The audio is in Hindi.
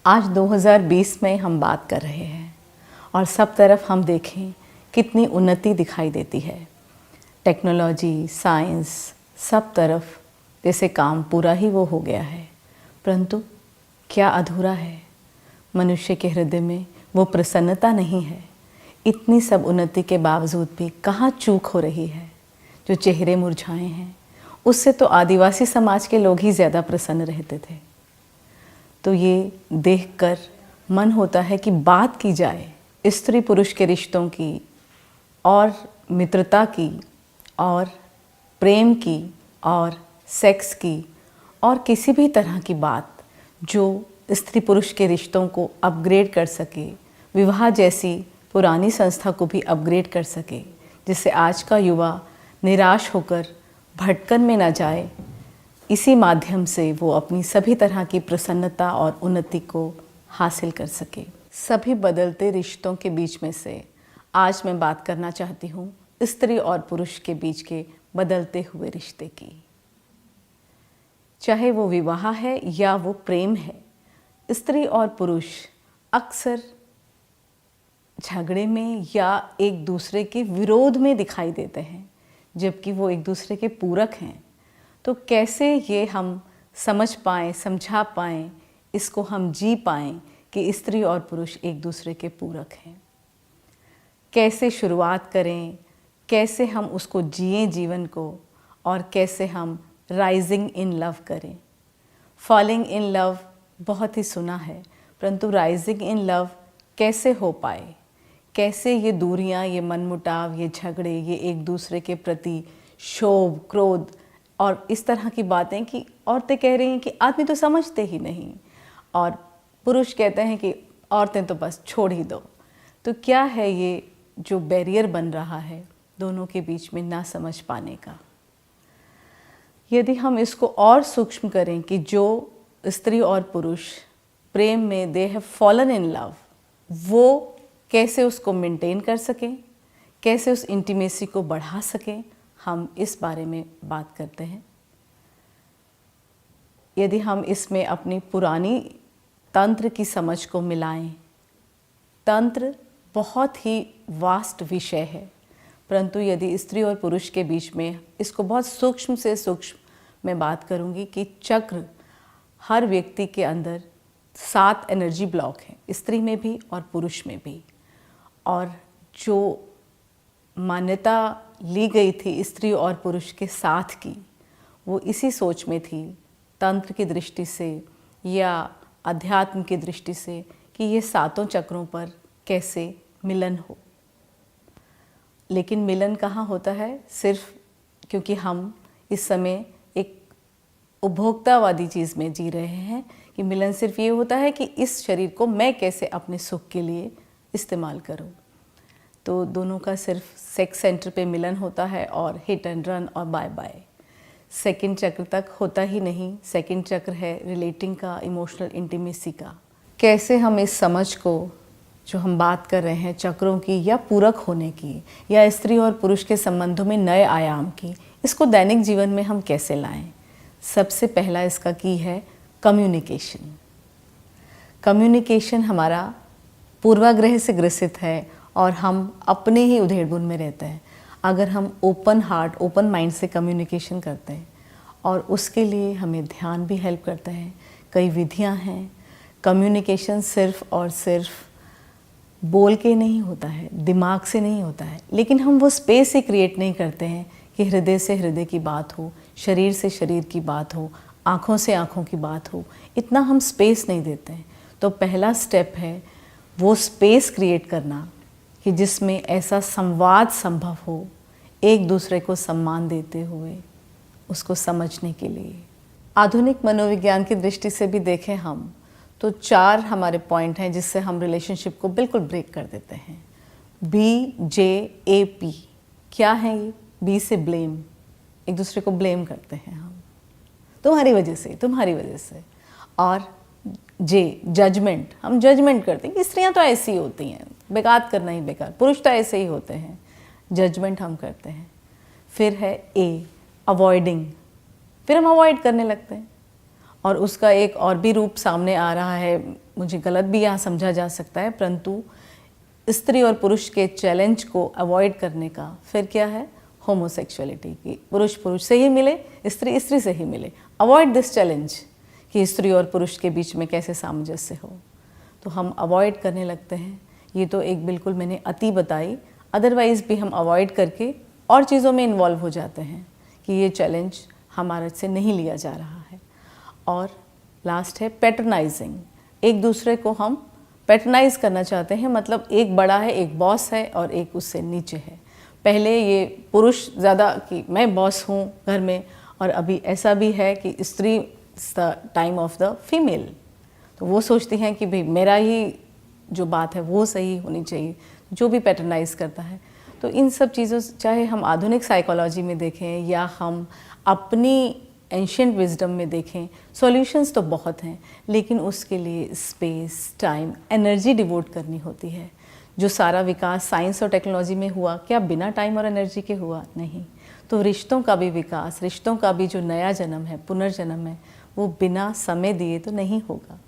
आज 2020 में हम बात कर रहे हैं और सब तरफ हम देखें कितनी उन्नति दिखाई देती है। टेक्नोलॉजी, साइंस, सब तरफ जैसे काम पूरा ही वो हो गया है, परंतु क्या अधूरा है? मनुष्य के हृदय में वो प्रसन्नता नहीं है। इतनी सब उन्नति के बावजूद भी कहाँ चूक हो रही है? जो चेहरे मुरझाए हैं, उससे तो आदिवासी समाज के लोग ही ज़्यादा प्रसन्न रहते थे। तो ये देखकर मन होता है कि बात की जाए स्त्री पुरुष के रिश्तों की और मित्रता की और प्रेम की और सेक्स की और किसी भी तरह की बात जो स्त्री पुरुष के रिश्तों को अपग्रेड कर सके, विवाह जैसी पुरानी संस्था को भी अपग्रेड कर सके, जिससे आज का युवा निराश होकर भटकन में न जाए। इसी माध्यम से वो अपनी सभी तरह की प्रसन्नता और उन्नति को हासिल कर सके। सभी बदलते रिश्तों के बीच में से आज मैं बात करना चाहती हूँ स्त्री और पुरुष के बीच के बदलते हुए रिश्ते की। चाहे वो विवाह है या वो प्रेम है, स्त्री और पुरुष अक्सर झगड़े में या एक दूसरे के विरोध में दिखाई देते हैं, जबकि वो एक दूसरे के पूरक हैं। तो कैसे ये हम समझ पाएँ, समझा पाएँ, इसको हम जी पाएँ कि स्त्री और पुरुष एक दूसरे के पूरक हैं? कैसे शुरुआत करें, कैसे हम उसको जिएं जीवन को, और कैसे हम राइजिंग इन लव करें? फॉलिंग इन लव बहुत ही सुना है, परंतु राइजिंग इन लव कैसे हो पाए? कैसे ये दूरियां, ये मनमुटाव, ये झगड़े, ये एक दूसरे के प्रति क्षोभ, क्रोध और इस तरह की बातें कि औरतें कह रही हैं कि आदमी तो समझते ही नहीं, और पुरुष कहते हैं कि औरतें तो बस छोड़ ही दो। तो क्या है ये जो बैरियर बन रहा है दोनों के बीच में ना समझ पाने का? यदि हम इसको और सूक्ष्म करें कि जो स्त्री और पुरुष प्रेम में they have fallen in love, वो कैसे उसको मेंटेन कर सकें, कैसे उस इंटीमेसी को बढ़ा सकें, हम इस बारे में बात करते हैं। यदि हम इसमें अपनी पुरानी तंत्र की समझ को मिलाएं, तंत्र बहुत ही वास्ट विषय है, परंतु यदि स्त्री और पुरुष के बीच में इसको बहुत सूक्ष्म से सूक्ष्म मैं बात करूंगी कि चक्र, हर व्यक्ति के अंदर 7 एनर्जी ब्लॉक हैं, स्त्री में भी और पुरुष में भी। और जो मान्यता ली गई थी स्त्री और पुरुष के साथ की, वो इसी सोच में थी, तंत्र की दृष्टि से या अध्यात्म की दृष्टि से, कि ये 7 चक्रों पर कैसे मिलन हो। लेकिन मिलन कहाँ होता है? सिर्फ क्योंकि हम इस समय एक उपभोक्तावादी चीज़ में जी रहे हैं कि मिलन सिर्फ ये होता है कि इस शरीर को मैं कैसे अपने सुख के लिए इस्तेमाल करूं। तो दोनों का सिर्फ सेक्स सेंटर पे मिलन होता है और हिट एंड रन और बाय बाय। सेकंड चक्र तक होता ही नहीं। सेकंड चक्र है रिलेटिंग का, इमोशनल इंटीमेसी का। कैसे हम इस समझ को जो हम बात कर रहे हैं चक्रों की या पूरक होने की या स्त्री और पुरुष के संबंधों में नए आयाम की, इसको दैनिक जीवन में हम कैसे लाएं? सबसे पहला इसका की है कम्युनिकेशन। कम्युनिकेशन हमारा पूर्वाग्रह से ग्रसित है और हम अपने ही उधेड़बुन में रहते हैं। अगर हम ओपन हार्ट, ओपन माइंड से कम्युनिकेशन करते हैं, और उसके लिए हमें ध्यान भी हेल्प करता है। कई विधियां हैं। कम्युनिकेशन सिर्फ और सिर्फ बोल के नहीं होता है, दिमाग से नहीं होता है, लेकिन हम वो स्पेस ही क्रिएट नहीं करते हैं कि हृदय से हृदय की बात हो, शरीर से शरीर की बात हो, आँखों से आँखों की बात हो। इतना हम स्पेस नहीं देते हैं। तो पहला स्टेप है वो स्पेस क्रिएट करना कि जिसमें ऐसा संवाद संभव हो, एक दूसरे को सम्मान देते हुए उसको समझने के लिए। आधुनिक मनोविज्ञान की दृष्टि से भी देखें हम तो 4 हमारे पॉइंट हैं जिससे हम रिलेशनशिप को बिल्कुल ब्रेक कर देते हैं। BJAP क्या है ये? B से ब्लेम, एक दूसरे को ब्लेम करते हैं हम, तुम्हारी वजह से, तुम्हारी वजह से। और J जजमेंट, हम जजमेंट करते हैं कि स्त्रियां तो ऐसी होती हैं, बेकार करना ही बेकार, पुरुष तो ऐसे ही होते हैं, जजमेंट हम करते हैं। फिर है A अवॉइडिंग, फिर हम अवॉइड करने लगते हैं। और उसका एक और भी रूप सामने आ रहा है मुझे गलत भी यहाँ समझा जा सकता है, परंतु स्त्री और पुरुष के चैलेंज को अवॉइड करने का फिर क्या है, होमोसेक्सुअलिटी की, पुरुष पुरुष से ही मिले, स्त्री स्त्री से ही मिले। अवॉइड दिस चैलेंज कि स्त्री और पुरुष के बीच में कैसे सामंजस्य हो, तो हम अवॉइड करने लगते हैं। ये तो एक बिल्कुल मैंने अति बताई, अदरवाइज़ भी हम अवॉइड करके और चीज़ों में इन्वॉल्व हो जाते हैं कि ये चैलेंज हमारे से नहीं लिया जा रहा है। और लास्ट है पैटर्नाइजिंग, एक दूसरे को हम पैटर्नाइज करना चाहते हैं, मतलब एक बड़ा है, एक बॉस है और एक उससे नीचे है। पहले ये पुरुष ज़्यादा कि मैं बॉस हूँ घर में, और अभी ऐसा भी है कि स्त्री the time of the female, तो वो सोचती हैं कि भाई मेरा ही जो बात है वो सही होनी चाहिए, जो भी पैटर्नाइज करता है। तो इन सब चीज़ों, चाहे हम आधुनिक साइकोलॉजी में देखें या हम अपनी एंशिएंट विजडम में देखें, सॉल्यूशंस तो बहुत हैं, लेकिन उसके लिए स्पेस, टाइम, एनर्जी डिवोट करनी होती है। जो सारा विकास साइंस और टेक्नोलॉजी में हुआ, क्या बिना टाइम और एनर्जी के हुआ? नहीं। तो रिश्तों का भी विकास, रिश्तों का भी जो नया जन्म है, पुनर्जन्म है, वो बिना समय दिए तो नहीं होगा।